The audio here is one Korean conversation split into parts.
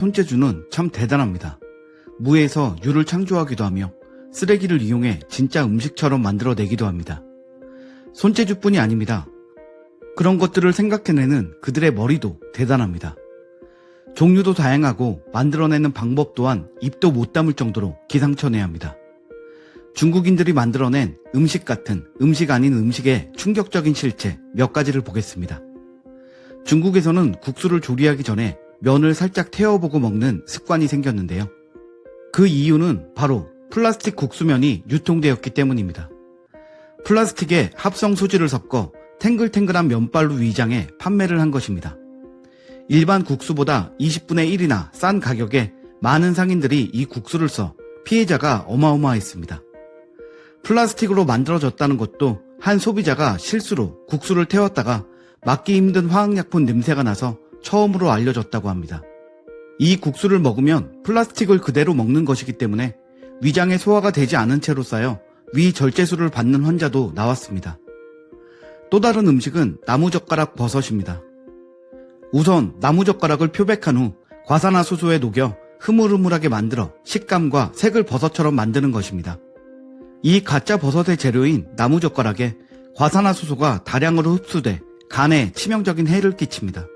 손재주는 참 대단합니다. 무에서 유를 창조하기도 하며 쓰레기를 이용해 진짜 음식처럼 만들어내기도 합니다. 손재주뿐이 아닙니다. 그런 것들을 생각해내는 그들의 머리도 대단합니다. 종류도 다양하고 만들어내는 방법 또한 입도 못 담을 정도로 기상천외합니다. 중국인들이 만들어낸 음식 같은 음식 아닌 음식의 충격적인 실체 몇 가지를 보겠습니다. 중국에서는 국수를 조리하기 전에 면을 살짝 태워보고 먹는 습관이 생겼는데요. 그 이유는 바로 플라스틱 국수면이 유통되었기 때문입니다. 플라스틱에 합성 수지를 섞어 탱글탱글한 면발로 위장해 판매를 한 것입니다. 일반 국수보다 20분의 1이나 싼 가격에 많은 상인들이 이 국수를 써 피해자가 어마어마했습니다. 플라스틱으로 만들어졌다는 것도 한 소비자가 실수로 국수를 태웠다가 맡기 힘든 화학약품 냄새가 나서 처음으로 알려졌다고 합니다. 이 국수를 먹으면 플라스틱을 그대로 먹는 것이기 때문에 위장에 소화가 되지 않은 채로 쌓여 위절제술을 받는 환자도 나왔습니다. 또 다른 음식은 나무젓가락 버섯입니다. 우선 나무젓가락을 표백한 후 과산화수소에 녹여 흐물흐물하게 만들어 식감과 색을 버섯처럼 만드는 것입니다. 이 가짜 버섯의 재료인 나무젓가락에 과산화수소가 다량으로 흡수돼 간에 치명적인 해를 끼칩니다.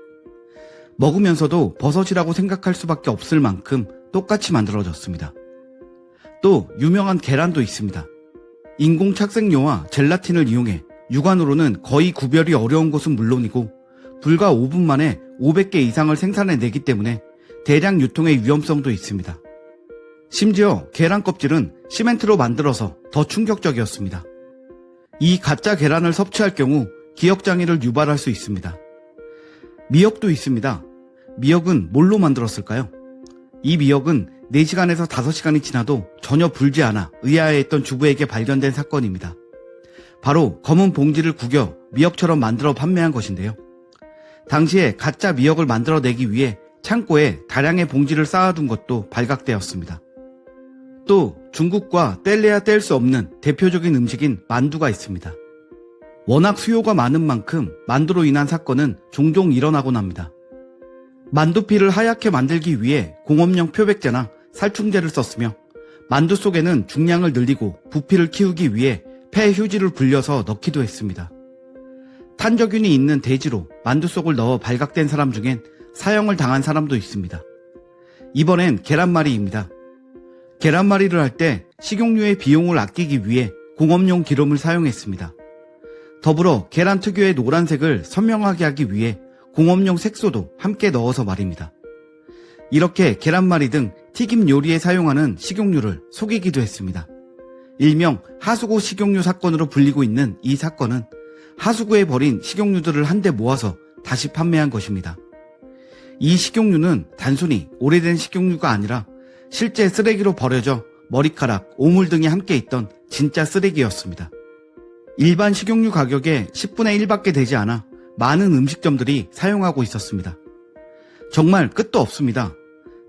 먹으면서도 버섯이라고 생각할 수밖에 없을 만큼 똑같이 만들어졌습니다. 또 유명한 계란도 있습니다. 인공 착색료와 젤라틴을 이용해 육안으로는 거의 구별이 어려운 것은 물론이고 불과 5분 만에 500개 이상을 생산해내기 때문에 대량 유통의 위험성도 있습니다. 심지어 계란 껍질은 시멘트로 만들어서 더 충격적이었습니다. 이 가짜 계란을 섭취할 경우 기억장애를 유발할 수 있습니다. 미역도 있습니다. 미역은 뭘로 만들었을까요? 이 미역은 4시간에서 5시간이 지나도 전혀 불지 않아 의아해했던 주부에게 발견된 사건입니다. 바로 검은 봉지를 구겨 미역처럼 만들어 판매한 것인데요. 당시에 가짜 미역을 만들어내기 위해 창고에 다량의 봉지를 쌓아둔 것도 발각되었습니다. 또 중국과 뗄래야 뗄 수 없는 대표적인 음식인 만두가 있습니다. 워낙 수요가 많은 만큼 만두로 인한 사건은 종종 일어나곤 합니다. 만두피를 하얗게 만들기 위해 공업용 표백제나 살충제를 썼으며 만두 속에는 중량을 늘리고 부피를 키우기 위해 폐 휴지를 불려서 넣기도 했습니다. 탄저균이 있는 돼지로 만두 속을 넣어 발각된 사람 중엔 사형을 당한 사람도 있습니다. 이번엔 계란말이입니다. 계란말이를 할 때 식용유의 비용을 아끼기 위해 공업용 기름을 사용했습니다. 더불어 계란 특유의 노란색을 선명하게 하기 위해 공업용 색소도 함께 넣어서 말입니다. 이렇게 계란말이 등 튀김 요리에 사용하는 식용유를 속이기도 했습니다. 일명 하수구 식용유 사건으로 불리고 있는 이 사건은 하수구에 버린 식용유들을 한데 모아서 다시 판매한 것입니다. 이 식용유는 단순히 오래된 식용유가 아니라 실제 쓰레기로 버려져 머리카락, 오물 등이 함께 있던 진짜 쓰레기였습니다. 일반 식용유 가격의 10분의 1밖에 되지 않아 많은 음식점들이 사용하고 있었습니다. 정말 끝도 없습니다.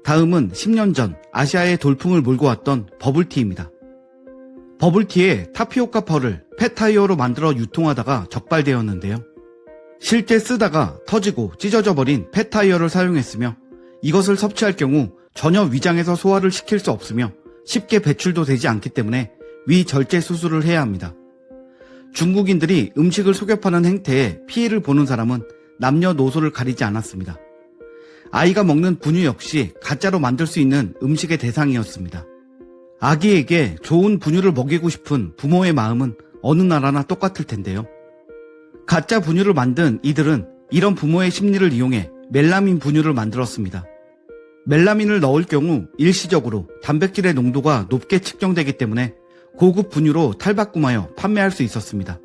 다음은 10년 전 아시아의 돌풍을 몰고 왔던 버블티입니다. 버블티에 타피오카 펄을 폐타이어로 만들어 유통하다가 적발되었는데요. 실제 쓰다가 터지고 찢어져 버린 폐타이어를 사용했으며 이것을 섭취할 경우 전혀 위장에서 소화를 시킬 수 없으며 쉽게 배출도 되지 않기 때문에 위절제 수술을 해야 합니다. 중국인들이 음식을 속여 파는 행태에 피해를 보는 사람은 남녀노소를 가리지 않았습니다. 아이가 먹는 분유 역시 가짜로 만들 수 있는 음식의 대상이었습니다. 아기에게 좋은 분유를 먹이고 싶은 부모의 마음은 어느 나라나 똑같을 텐데요. 가짜 분유를 만든 이들은 이런 부모의 심리를 이용해 멜라민 분유를 만들었습니다. 멜라민을 넣을 경우 일시적으로 단백질의 농도가 높게 측정되기 때문에 고급 분유로 탈바꿈하여 판매할 수 있었습니다.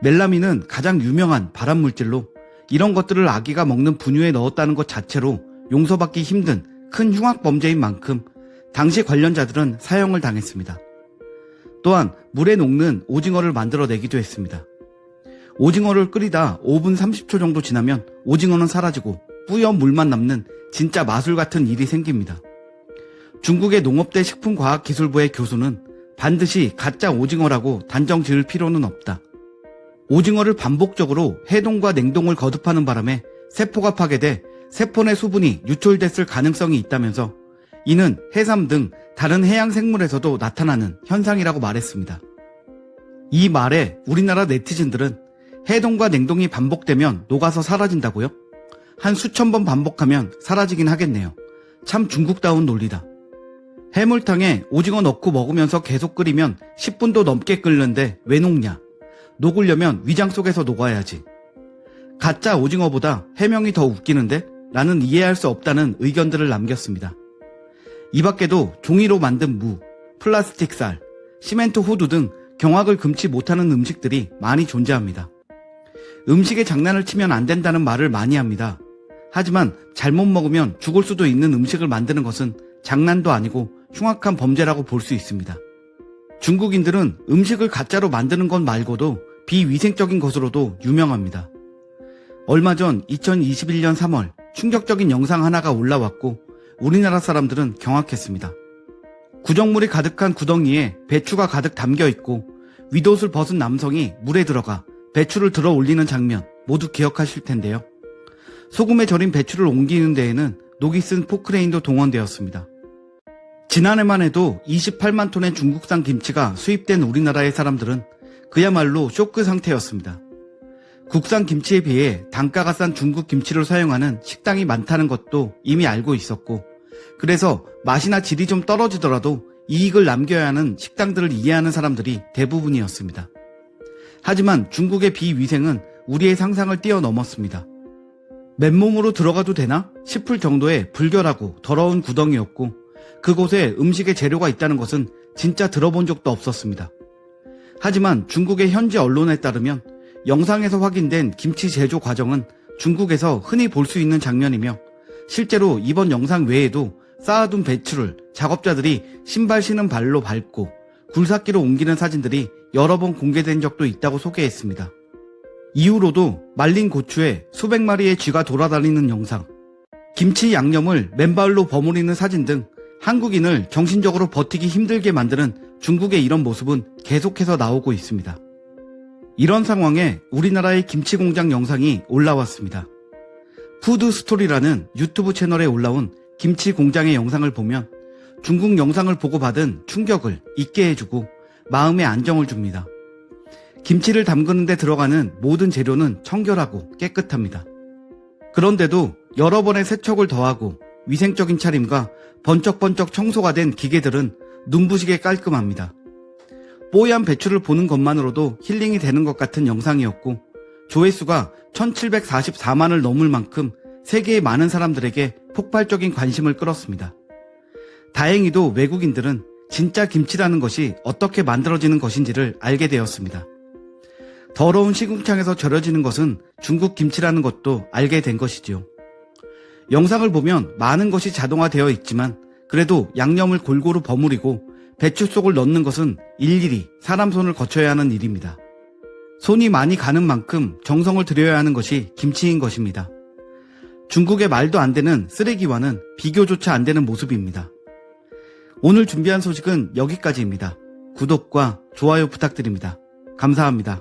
멜라민은 가장 유명한 발암물질로 이런 것들을 아기가 먹는 분유에 넣었다는 것 자체로 용서받기 힘든 큰 흉악범죄인 만큼 당시 관련자들은 사형을 당했습니다. 또한 물에 녹는 오징어를 만들어내기도 했습니다. 오징어를 끓이다 5분 30초 정도 지나면 오징어는 사라지고 뿌연 물만 남는 진짜 마술 같은 일이 생깁니다. 중국의 농업대 식품과학기술부의 교수는 반드시 가짜 오징어라고 단정 지을 필요는 없다. 오징어를 반복적으로 해동과 냉동을 거듭하는 바람에 세포가 파괴돼 세포 내 수분이 유출됐을 가능성이 있다면서 이는 해삼 등 다른 해양 생물에서도 나타나는 현상이라고 말했습니다. 이 말에 우리나라 네티즌들은 해동과 냉동이 반복되면 녹아서 사라진다고요? 한 수천 번 반복하면 사라지긴 하겠네요. 참 중국다운 논리다. 해물탕에 오징어 넣고 먹으면서 계속 끓이면 10분도 넘게 끓는데 왜 녹냐? 녹으려면 위장 속에서 녹아야지. 가짜 오징어보다 해명이 더 웃기는데? 라는 이해할 수 없다는 의견들을 남겼습니다. 이 밖에도 종이로 만든 무, 플라스틱 쌀, 시멘트 호두 등 경악을 금치 못하는 음식들이 많이 존재합니다. 음식에 장난을 치면 안 된다는 말을 많이 합니다. 하지만 잘못 먹으면 죽을 수도 있는 음식을 만드는 것은 장난도 아니고 흉악한 범죄라고 볼 수 있습니다. 중국인들은 음식을 가짜로 만드는 것 말고도 비위생적인 것으로도 유명합니다. 얼마 전 2021년 3월 충격적인 영상 하나가 올라왔고 우리나라 사람들은 경악했습니다. 구정물이 가득한 구덩이에 배추가 가득 담겨 있고 윗옷을 벗은 남성이 물에 들어가 배추를 들어 올리는 장면 모두 기억하실 텐데요. 소금에 절인 배추를 옮기는 데에는 녹이 쓴 포크레인도 동원되었습니다. 지난해만 해도 28만 톤의 중국산 김치가 수입된 우리나라의 사람들은 그야말로 쇼크 상태였습니다. 국산 김치에 비해 단가가 싼 중국 김치를 사용하는 식당이 많다는 것도 이미 알고 있었고, 그래서 맛이나 질이 좀 떨어지더라도 이익을 남겨야 하는 식당들을 이해하는 사람들이 대부분이었습니다. 하지만 중국의 비위생은 우리의 상상을 뛰어넘었습니다. 맨몸으로 들어가도 되나 싶을 정도의 불결하고 더러운 구덩이였고, 그곳에 음식의 재료가 있다는 것은 진짜 들어본 적도 없었습니다. 하지만 중국의 현지 언론에 따르면 영상에서 확인된 김치 제조 과정은 중국에서 흔히 볼 수 있는 장면이며, 실제로 이번 영상 외에도 쌓아둔 배추를 작업자들이 신발 신은 발로 밟고 굴삭기로 옮기는 사진들이 여러 번 공개된 적도 있다고 소개했습니다. 이후로도 말린 고추에 수백 마리의 쥐가 돌아다니는 영상, 김치 양념을 맨발로 버무리는 사진 등 한국인을 정신적으로 버티기 힘들게 만드는 중국의 이런 모습은 계속해서 나오고 있습니다. 이런 상황에 우리나라의 김치 공장 영상이 올라왔습니다. 푸드 스토리라는 유튜브 채널에 올라온 김치 공장의 영상을 보면 중국 영상을 보고 받은 충격을 잊게 해주고 마음의 안정을 줍니다. 김치를 담그는 데 들어가는 모든 재료는 청결하고 깨끗합니다. 그런데도 여러 번의 세척을 더하고 위생적인 차림과 번쩍번쩍 청소가 된 기계들은 눈부시게 깔끔합니다. 뽀얀 배추를 보는 것만으로도 힐링이 되는 것 같은 영상이었고, 조회수가 1744만을 넘을 만큼 세계의 많은 사람들에게 폭발적인 관심을 끌었습니다. 다행히도 외국인들은 진짜 김치라는 것이 어떻게 만들어지는 것인지를 알게 되었습니다. 더러운 시궁창에서 절여지는 것은 중국 김치라는 것도 알게 된 것이지요. 영상을 보면 많은 것이 자동화되어 있지만 그래도 양념을 골고루 버무리고 배추 속을 넣는 것은 일일이 사람 손을 거쳐야 하는 일입니다. 손이 많이 가는 만큼 정성을 들여야 하는 것이 김치인 것입니다. 중국의 말도 안 되는 쓰레기와는 비교조차 안 되는 모습입니다. 오늘 준비한 소식은 여기까지입니다. 구독과 좋아요 부탁드립니다. 감사합니다.